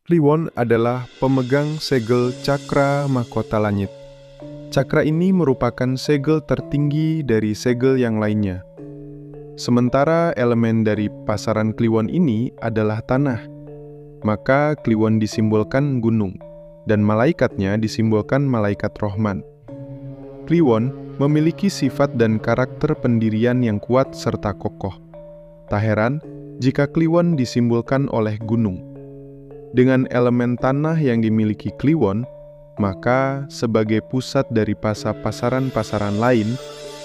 Kliwon adalah pemegang segel cakra mahkota langit. Cakra ini merupakan segel tertinggi dari segel yang lainnya. Sementara elemen dari pasaran Kliwon ini adalah tanah, maka Kliwon disimbolkan gunung, dan malaikatnya disimbolkan malaikat Rohman. Kliwon memiliki sifat dan karakter pendirian yang kuat serta kokoh. Tak heran jika Kliwon disimbolkan oleh gunung. Dengan elemen tanah yang dimiliki Kliwon, maka sebagai pusat dari pasaran-pasaran lain,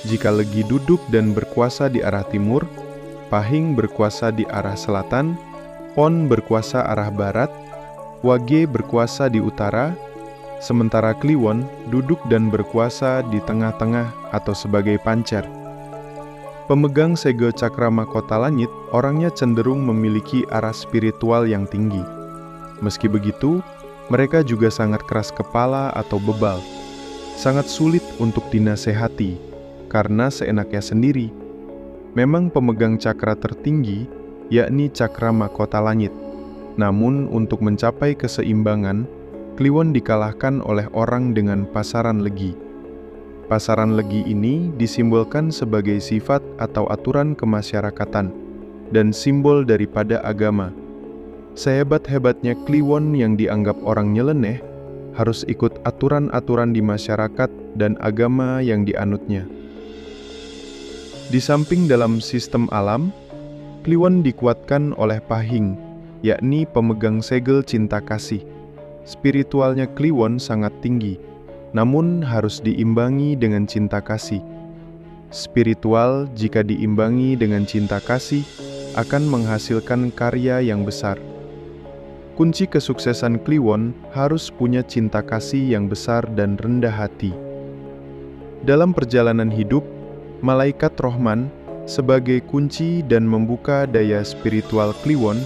jika Legi duduk dan berkuasa di arah timur, Pahing berkuasa di arah selatan, Pon berkuasa arah barat, Wage berkuasa di utara, sementara Kliwon duduk dan berkuasa di tengah-tengah atau sebagai pancer. Pemegang segel cakra mahkota langit, orangnya cenderung memiliki arah spiritual yang tinggi. Meski begitu, mereka juga sangat keras kepala atau bebal, sangat sulit untuk dinasehati, karena seenaknya sendiri. Memang pemegang cakra tertinggi, yakni cakra mahkota langit. Namun untuk mencapai keseimbangan, Kliwon dikalahkan oleh orang dengan pasaran legi. Pasaran legi ini disimbolkan sebagai sifat atau aturan kemasyarakatan, dan simbol daripada agama. Sehebat-hebatnya Kliwon yang dianggap orang nyeleneh, harus ikut aturan-aturan di masyarakat dan agama yang dianutnya. Di samping dalam sistem alam, Kliwon dikuatkan oleh Pahing, yakni pemegang segel cinta kasih. Spiritualnya Kliwon sangat tinggi, namun harus diimbangi dengan cinta kasih. Spiritual jika diimbangi dengan cinta kasih akan menghasilkan karya yang besar. Kunci kesuksesan Kliwon harus punya cinta kasih yang besar dan rendah hati. Dalam perjalanan hidup, malaikat Rohman sebagai kunci dan membuka daya spiritual Kliwon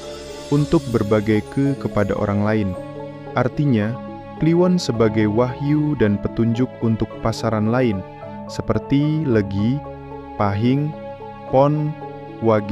untuk berbagi kepada orang lain. Artinya, Kliwon sebagai wahyu dan petunjuk untuk pasaran lain, seperti Legi, Pahing, Pon, Wage.